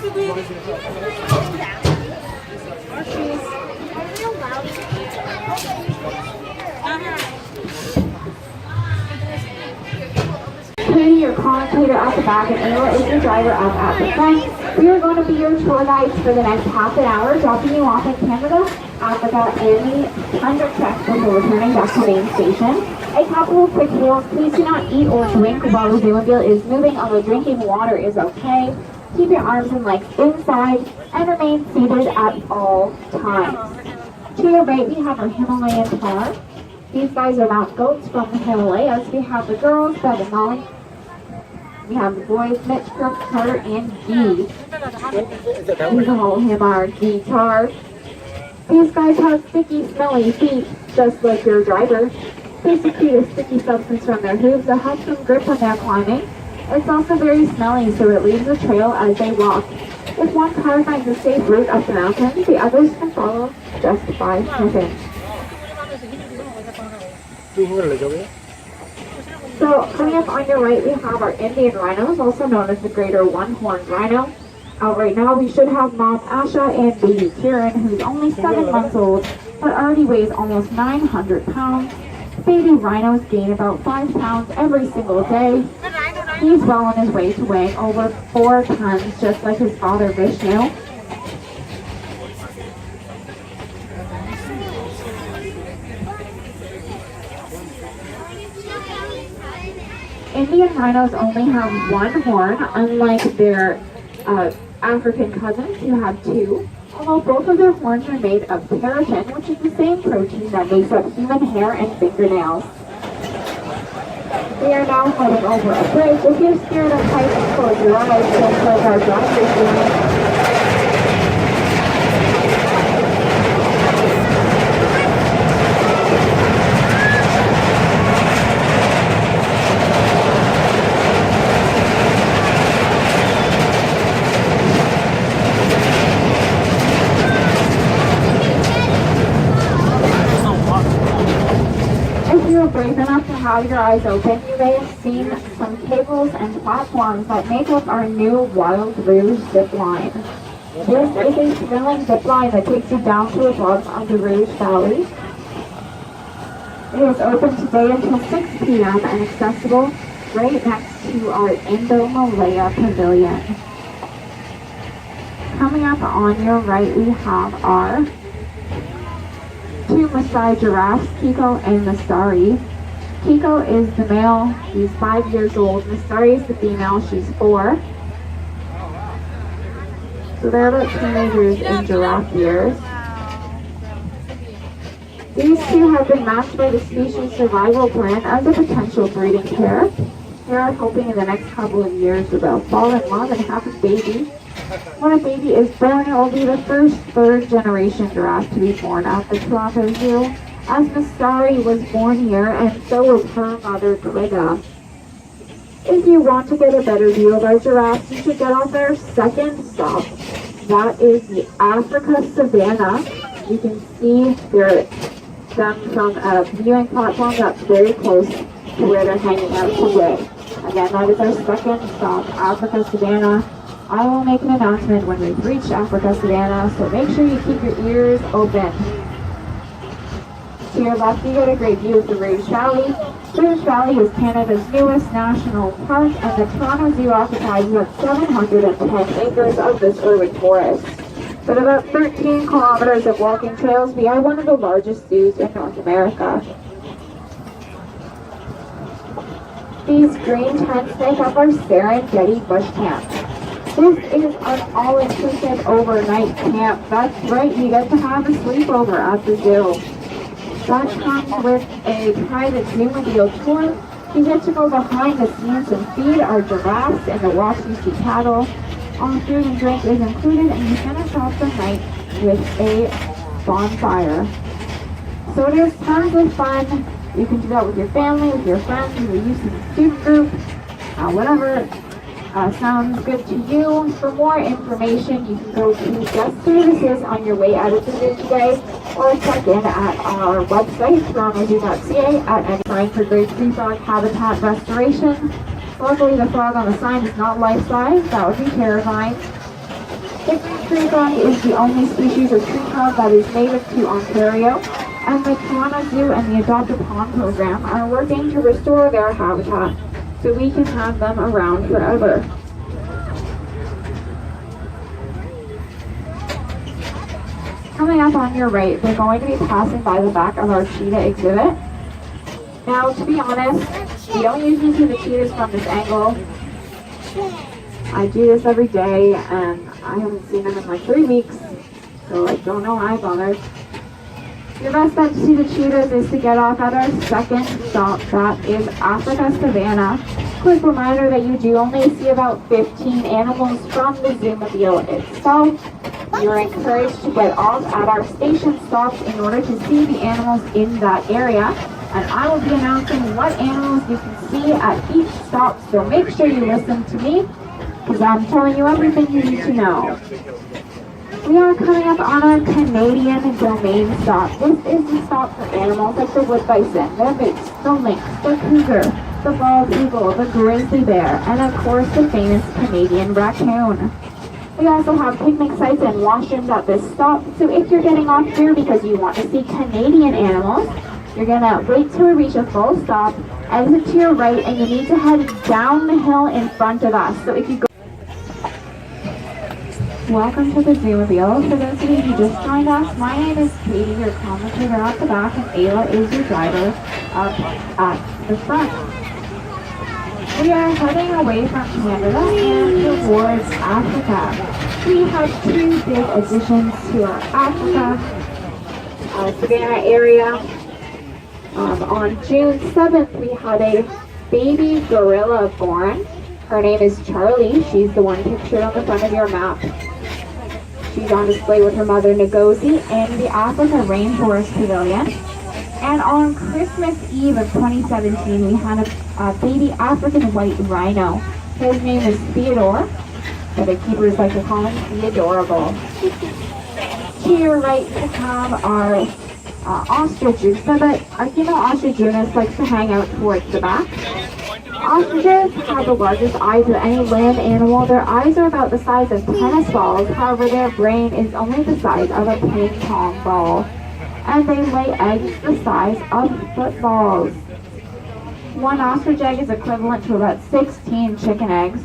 Katie, your commentator at the back, and Ayla is your driver up at the front. We are going to be your tour guides for the next half an hour, dropping you off in Canada, Africa, and the 100 checks before returning back to main station. A couple of quick rules: please do not eat or drink while the Zoomobile is moving, although drinking water is okay. Keep your arms and legs inside and remain seated at all times. To your right, we have our Himalayan car. These guys are mountain goats from the Himalayas. We have the girls, Beth and Molly. We have the boys, Mitch, Kirk, Carter, and Dee. We call him our guitar. These guys have sticky, smelly feet, just like your driver. They secrete a sticky substance from their hooves that helps them grip when they're climbing. It's also very smelly, so it leaves a trail as they walk. If one car finds a safe route up the mountain, the others can follow just by sniffing. So, coming up on your right, we have our Indian rhinos, also known as the greater one-horned rhino. Right now, we should have Mom Asha and baby Kieran, who's only 7 months old, but already weighs almost 900 pounds. Baby rhinos gain about 5 pounds every single day. He's well on his way to weighing over 4 tons, just like his father Vishnu. Indian rhinos only have 1 horn, unlike their African cousins who have 2, although both of their horns are made of keratin, which is the same protein that makes up human hair and fingernails. We are now heading over a bridge. If you're scared of heights, close your eyes, just like our driver's doing. Brave enough to have your eyes open, you may have seen some cables and platforms that make up our new Wild Rouge zip line. This is a thrilling zip line that takes you down to above on the Rouge Valley. It is open today until 6 p.m. and accessible right next to our Indo-Malaya Pavilion. Coming up on your right, we have our 2 Maasai giraffes, Kiko and Mastari. Kiko is the male, he's 5 years old. Mastari is the female, she's 4. So they're about teenagers in giraffe years. These 2 have been matched by the species survival plan as a potential breeding pair. They are hoping in the next couple of years they'll fall in love and have a baby. When a baby is born, it will be the first 3rd generation giraffe to be born at the Toronto Zoo, as Mastari was born here and so was her mother Greta. If you want to get a better view of our giraffes, you should get off our second stop. That is the Africa Savannah. You can see them from a viewing platform that's very close to where they're hanging out today. Again, that is our second stop, Africa Savannah. I will make an announcement when we've reached Africa Savannah, so make sure you keep your ears open. To your left, you get a great view of the Rouge Valley. Rouge Valley is Canada's newest national park, and the Toronto Zoo occupies about 710 acres of this urban forest. With about 13 kilometers of walking trails, we are one of the largest zoos in North America. These green tents make up our Serengeti Bush Camp. This is an all-inclusive overnight camp. That's right, you get to have a sleepover at the zoo. That comes with a private Zoomobile tour. You get to go behind the scenes and feed our giraffes in the Washington cattle. All food and drink is included, and you finish off the night with a bonfire. So there's tons of fun. You can do that with your family, with your friends, with your youth student group, whatever sounds good to you. For more information, you can go to guest services on your way out of the zoo today, or check in at our website, torontozoo.ca, at any time for grade 3 frog habitat restoration. Luckily, the frog on the sign is not life-size. That would be terrifying. The tree frog is the only species of tree frog that is native to Ontario, and the Toronto Zoo and the Adopt a Pond program are working to restore their habitat so we can have them around forever. Coming up on your right, we're going to be passing by the back of our cheetah exhibit. Now, to be honest, we don't usually see the cheetahs from this angle. I do this every day, and I haven't seen them in like 3 weeks, so I don't know why I bothered. Your best bet to see the cheetahs is to get off at our second stop, that is Africa Savannah. Quick reminder that you do only see about 15 animals from the Zoomobile itself. You're encouraged to get off at our station stops in order to see the animals in that area. And I will be announcing what animals you can see at each stop, so make sure you listen to me, because I'm telling you everything you need to know. We are coming up on our Canadian domain stop. This is the stop for animals like the wood bison, the moose, the lynx, the cougar, the bald eagle, the grizzly bear, and of course the famous Canadian raccoon. We also have picnic sites and washrooms at this stop, so if you're getting off here because you want to see Canadian animals, you're gonna wait till we reach a full stop, exit to your right, and you need to head down the hill in front of us. So if you go... Welcome to the Zoomobile. For those of you who just joined us, my name is Katie, your commentator at the back, and Ayla is your driver up at the front. We are heading away from Canada and towards Africa. We have 2 big additions to our Africa Savannah area. On June 7th, we had a baby gorilla born. Her name is Charlie. She's the one pictured on the front of your map. She's on display with her mother Ngozi in the Africa Rainforest Pavilion. And on Christmas Eve of 2017, we had a baby African white rhino. His name is Theodore, but the keepers like to call him Theodorable. To your right, we have our ostriches. So that our female ostrich Eunice likes to hang out towards the back. Ostriches have the largest eyes of any land animal. Their eyes are about the size of tennis balls. However, their brain is only the size of a ping pong ball. And they lay eggs the size of footballs. One ostrich egg is equivalent to about 16 chicken eggs,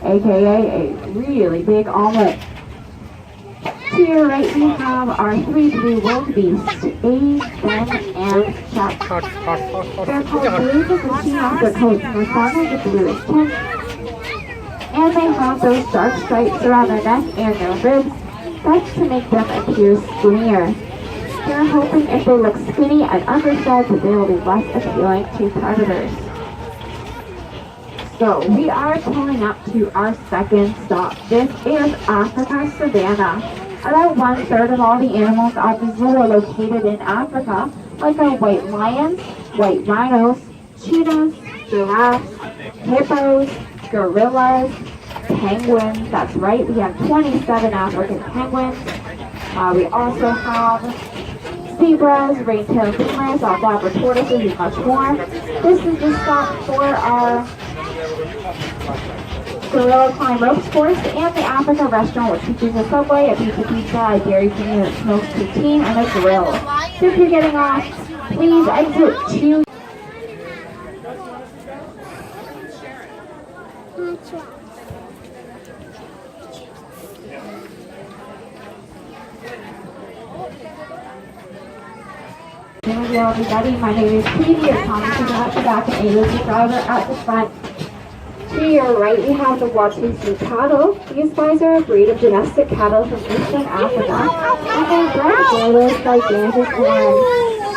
aka a really big omelet. To your right, we have our 3 blue wildebeests, A, Ben, and Chuck. They're called blue because they have their coats and their father the bluest tint. And they have those dark stripes around their neck and their ribs. That's to make them appear skinnier. They're hoping if they look skinny and underfed that they will be less appealing to predators. So we are pulling up to our second stop. This is Africa Savannah. About 1/3 of all the animals at the zoo are located in Africa, like our white lions, white rhinos, cheetahs, giraffes, hippos, gorillas, penguins. That's right, we have 27 African penguins. We also have zebras, ring-tailed lemurs, Labrador tortoises, and much more. This is the stop for our gorilla climb ropes course and the Africa restaurant, which features a Subway, a pizza, a Dairy Queen that smokes poutine, and a grill. So if you're getting off, please exit to... Everybody, my name is Katie, your commentator at the back, and Ayla's your driver at the front. To your right, we have the Watusi cattle. These guys are a breed of domestic cattle from Eastern Africa, and they're bred for those gigantic horns.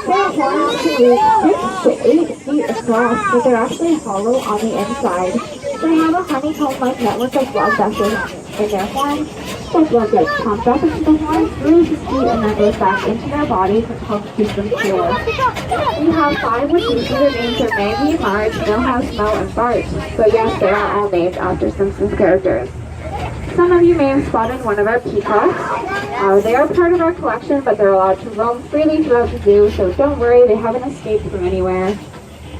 Their horns can reach 6 to 8 feet across, but they're actually hollow on the inside. They have a honeycomb-like network of blood vessels in their horns. The blood gets pumped up into the horns, through the feet, and then goes back into their bodies and helps keep them pure. We have 5 Watusi. Their names are Maggie, Marge, Millhouse, Mo, and Bart. So yes, they are all named after Simpsons characters. Some of you may have spotted one of our peacocks. They are part of our collection, but they're allowed to roam freely throughout the zoo, so don't worry, they haven't escaped from anywhere.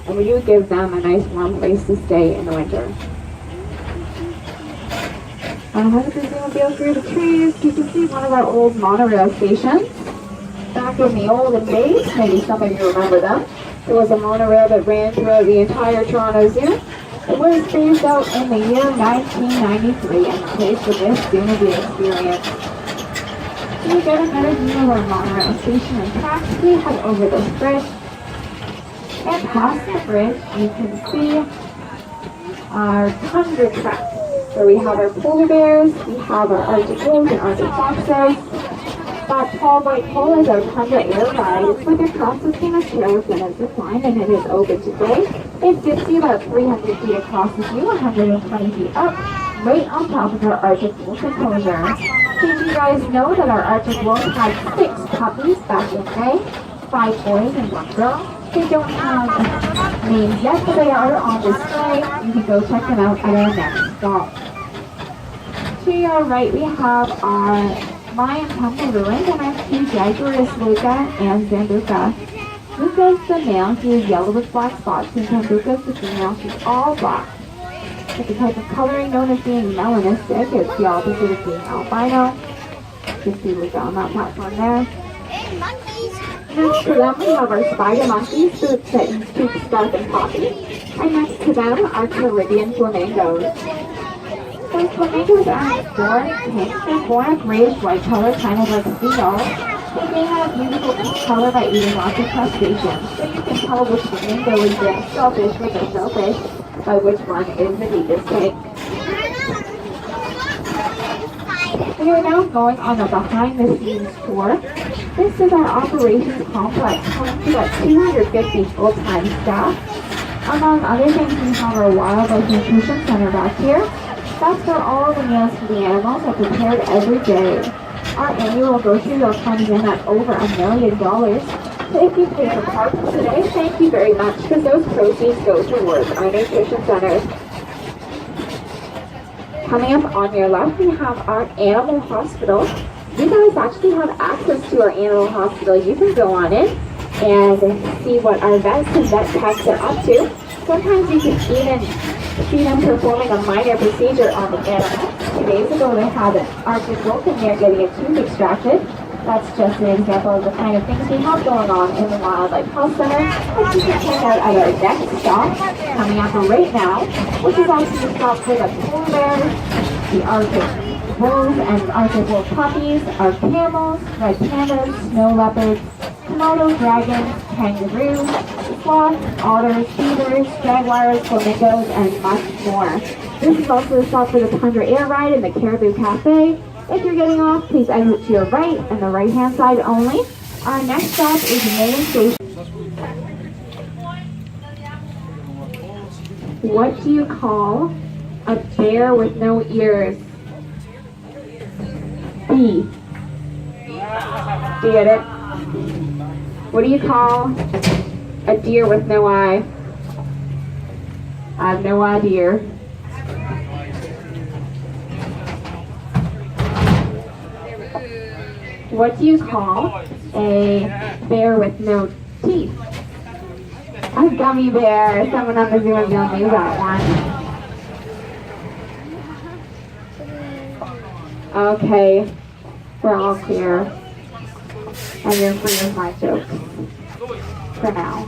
And we do give them a nice warm place to stay in the winter. As the zoomobile through the trees, you can see one of our old monorail stations. Back in the olden days, maybe some of you remember them, there was a monorail that ran throughout the entire Toronto Zoo. It was phased out in the year 1993 and replaced with this zoomobile experience. So you get a better view of our monorail station and tracks. We head over this bridge. And past the bridge, you can see our tundra tracks, where we have our polar bears, we have our Arctic wolves and Arctic foxes. That tall white pole is our tundra air ride. It's like a cross-between a chair within a zip line, and it is open today. It dips you about 300 feet across the view, 120 feet up, right on top of our Arctic wolf enclosure. Did you guys know that our Arctic wolf had 6 puppies back in May? 5 boys and 1 girl. They don't have names yet, but they are on display. You can go check them out at our next stop. To your right, we have our Mayan temple ruins and our 2 jaguars, Luca and Zambuca. Luca is the male, he is yellow with black spots, and Zambuca is the female, she's all black. It's a type of coloring known as being melanistic. It's the opposite of being albino. You can see Luca on that platform there. Next to them, we have our spider monkeys, boots and Spook, Scarf, and Poppy. And next to them, our Caribbean flamingos. Those flamingos aren't born pink, they're born a grayish-white color, kind of like seagulls. But they have beautiful pink color by eating lots of crustaceans. So you can tell which flamingo is the shellfish with the shellfish by which one is the deepest pink. We are now going on a behind-the-scenes tour. This is our operations complex, home to about 250 full-time staff. Among other things, we have our wildlife nutrition center back here. That's where all the meals for the animals are prepared every day. Our annual grocery bill comes in at over $1 million. So if you pay for parking today, thank you very much, because those proceeds go towards our nutrition center. Coming up on your left, we have our animal hospital. You guys actually have access to our animal hospital. You can go on in and see what our vets and vet techs are up to. Sometimes you can even see them performing a minor procedure on the animal. 2 days ago, they had an Arctic wolf in there getting a tooth extracted. That's just an example of the kind of things we have going on in the Wildlife Health Center, which you can check out at our next stop, coming up right now, which is also the stop for the polar bears, the Arctic wolves and Arctic wolf puppies, our camels, red pandas, snow leopards, Komodo dragons, kangaroos, sloths, otters, beavers, jaguars, flamingos, and much more. This is also the stop for the Tundra Air Ride and the Caribou Cafe. If you're getting off, please exit to your right and the right-hand side only. Our next stop is Main Station. What do you call a bear with no ears? B. Do you get it? What do you call a deer with no eye? I have no idea. What do you call a bear with no teeth? A gummy bear. Someone on the Zoomobile knew that one. Okay, we're all clear. And you're free of my jokes. For now.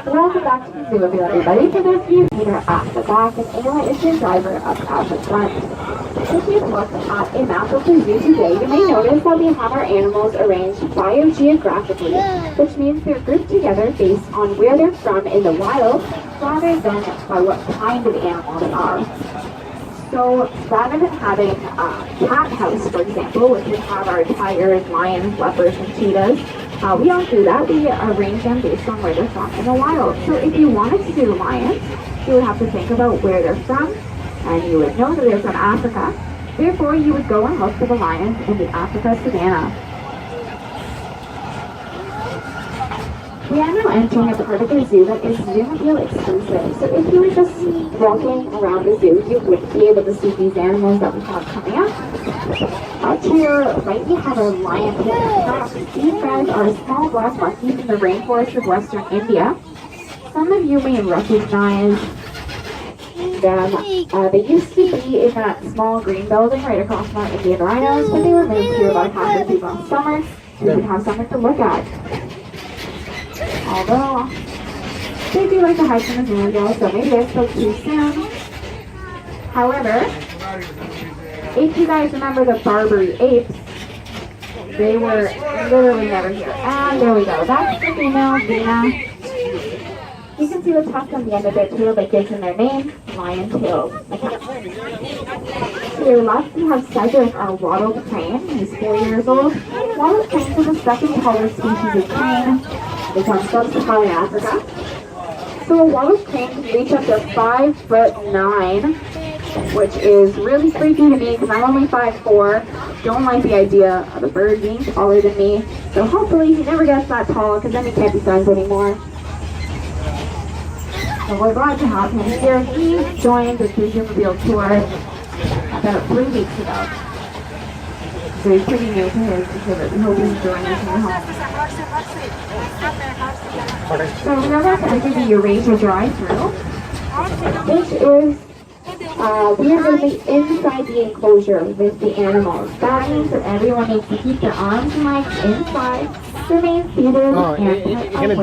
Welcome back to the Zoomobile, everybody. For those of you who are at the back, and Ayla is your driver up at the front. If you look at a map of the zoo today, you may notice that we have our animals arranged biogeographically, which means they're grouped together based on where they're from in the wild, rather than by what kind of animal they are. So rather than having a cat house, for example, which would have our tigers, lions, leopards, and cheetahs, we don't do that. We arrange them based on where they're from in the wild. So if you wanted to do lions, you would have to think about where they're from, and you would know that they're from Africa. Therefore, you would go and look for the lions in the Africa savanna. We are now entering a part of the zoo that is Zoomobile exclusive. So if you were just walking around the zoo, you wouldn't be able to see these animals that we have coming up. To your right, we have our lion pit. These guys are small black monkeys in the rainforest of Western India. Some of you may recognize them. They used to be in that small green building right across from our Indian rhinos, but they were moved here about half the people in summer, so we could have something to look at. Although, they do like to hide from the video, so maybe I spoke too soon. However, if you guys remember the Barbary apes, they were literally never here. And there we go. That's the female, Vina. You can see the tuft on the end of their tail that gives them their name, lion-tailed macaque. To your left, we have Cedric, our wattled crane. He's 4 years old. Wattled cranes are the second tallest species of crane. They come from sub-Saharan Africa. So a wattled crane can reach up to 5'9", which is really freaky to me because I'm only 5'4". Don't like the idea of a bird being taller than me. So hopefully he never gets that tall because then we can't be friends anymore. So we're glad to have him here. He joined the Zoo tour about 3 weeks ago. So he's pretty new to his exhibit. We hope he's enjoying his new home. So we are about to enter the Eurasia drive-through, which is we are going to be inside the enclosure with the animals. That means that everyone needs to keep their arms and legs inside, remain seated, and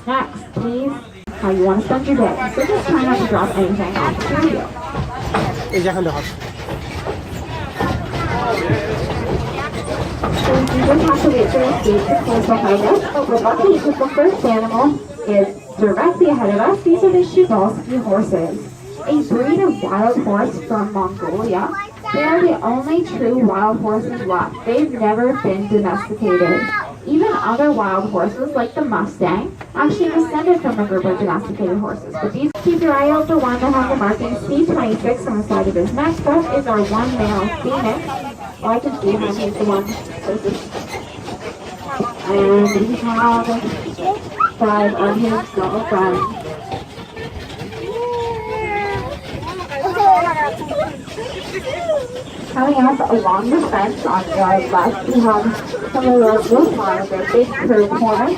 Next, please, how you want to spend your day. So just try not to drop anything off the video. So you just have to wait for the gate to close behind us, but we're lucky because the first animal is directly ahead of us. These are the Shuvalsky horses, a breed of wild horse from Mongolia. They are the only true wild horses left. They've never been domesticated. Even other wild horses, like the Mustang, actually descended from a group of domesticated horses. But these, keep your eye out for one that has the marking C26 on the side of his neck. That is our one male phoenix. Well, I can see him, he's the one closest. And we have 5 of his girlfriends. Coming up along the fence on the left, we have some of those little ones, they're big curved horns.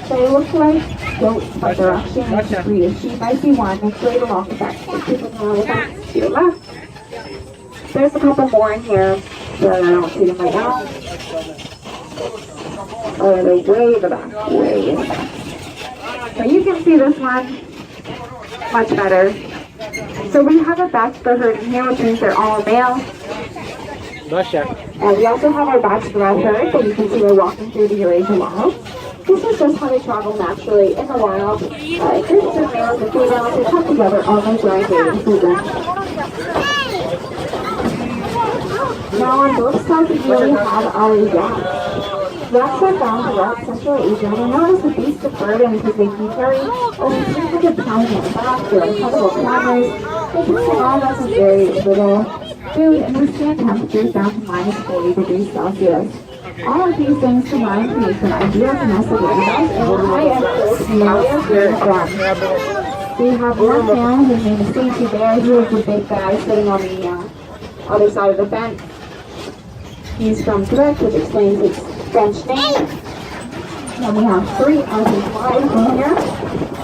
They look like goats, but they're actually a mixed breed of sheep. I see one that's right along the fence. To your left. There's a couple more in here, but I don't see them right now. Oh, they're way in the back, way in the back. So you can see this one much better. So we have a bachelor herd in here, which means they're all male. And we also have our bachelor herd that you can see we're walking through the Eurasia wild. This is just how they travel naturally in the wild. Groups of males and females who come together only during mating season. Now on both sides of here we have our yaks. Yaks are found throughout Central Asia and are known as the beast of burden because they can carry over 300 pounds on their back. They're incredible climbers. They can survive on some very little food and withstand temperatures down to -40 degrees Celsius. All of these things combined make them ideal domestic animals and high-end females here from. We have one male, his name is Stacy Bear. He is the big guy sitting on the other side of the fence. He's from Quebec, which explains his French name. Then we have 3 of his wives in here.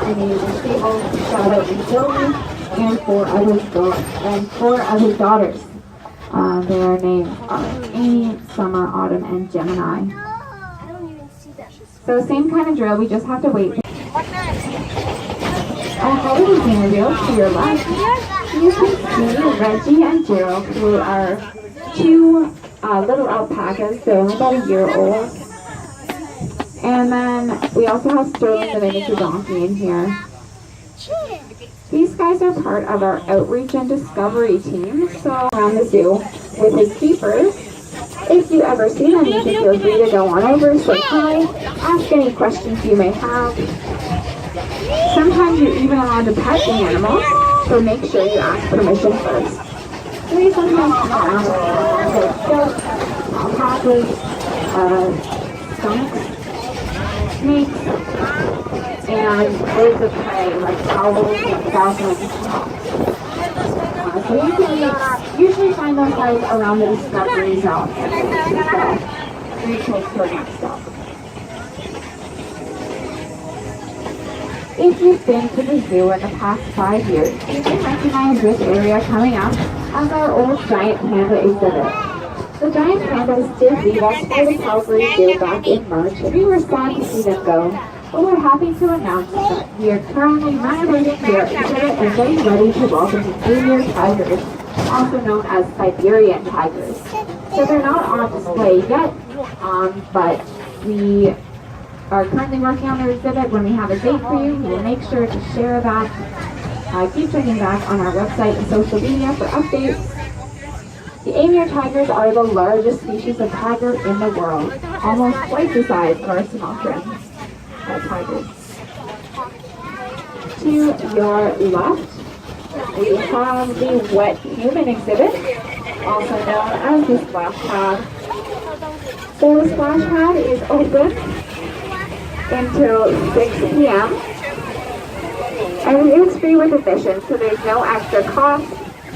And he is a stable, Shadow, and Joey, and 4 of his daughters. Their names are Amy, Summer, Autumn, and Gemini. So same kind of drill, we just have to wait. Ahead of the interview, to your left, you can see Reggie and Gerald, who are 2 little alpacas. They're only about a year old. And then we also have Sterling, the miniature donkey, in here. These guys are part of our outreach and discovery team, so around the zoo with his keepers. If you ever see them, you can feel free to go on over, say hi, ask any questions you may have. Sometimes you're even allowed to pet the animals, so make sure you ask permission first. We sometimes come around with goats, alpacas, skunks, snakes, and birds of prey like owls and falcons. So you can usually find those guys around the discovery zone. So pretty close to our next stop. If you've been to the zoo in the past 5 years, you can recognize this area coming up as our old giant panda exhibit. The giant pandas did leave us for the Calgary Zoo back in March, and we were sad to see them go. But we're happy to announce that we are currently renovating their exhibit and getting ready to welcome the junior tigers, also known as Siberian tigers. So they're not on display yet, but we are currently working on their exhibit. When we have a date for you, we will make sure to share that. Keep checking back on our website and social media for updates. The Amur tigers are the largest species of tiger in the world, almost twice the size of our Sumatran tigers. To your left, we have the wet human exhibit, also known as the splash pad. So the splash pad is open until 6 p.m. and it is free with admission, so there's no extra cost.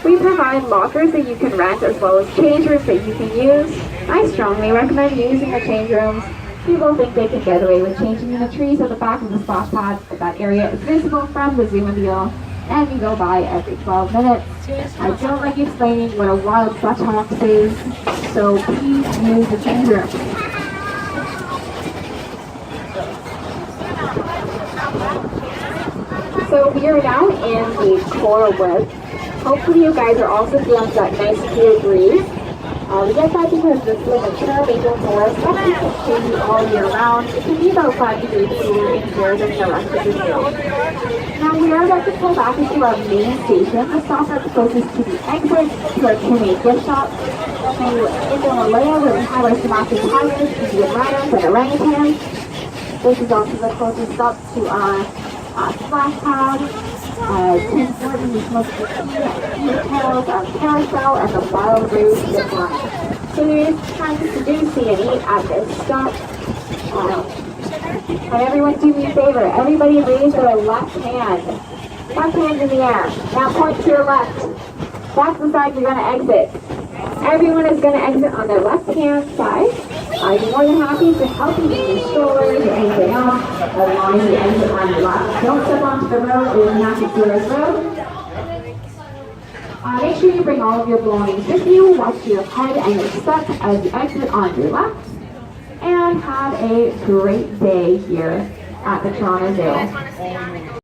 We provide lockers that you can rent as well as change rooms that you can use. I strongly recommend using the change rooms. People think they can get away with changing in the trees at the back of the splash pad, but that area is visible from the Zoomobile, and you go by every 12 minutes. I don't like explaining what a wild buttock is, so please use the change room. So we are now in the coral woods. Hopefully you guys are also feeling that nice cool breeze. We get that because this is a mature maple forest that can change all year round. It can be about 5 degrees cooler in here than the rest of the zoo. Now we are about to pull back into our main station. The stop that's closest to the exit to our two main gift shops. So in the Malaya where we have our Sumatran tigers, Indian rhinos, and orangutans. This is also the closest stop to our splash pad. Tim Horton, which most of the details, our carousel, and the wild rose zip line. So there is time to do see and eat at this stop. And everyone do me a favor, everybody raise their left hand. Left hand in the air. Now point to your left. That's the side you're going to exit. Everyone is going to exit on their left-hand side. I'm more than happy to help you with your strollers or anything else as long as you exit on your left. Don't step onto the road, it is not the tourist road. Make sure you bring all of your belongings with you. Watch your head and your step as you exit on your left. And have a great day here at the Toronto Zoo.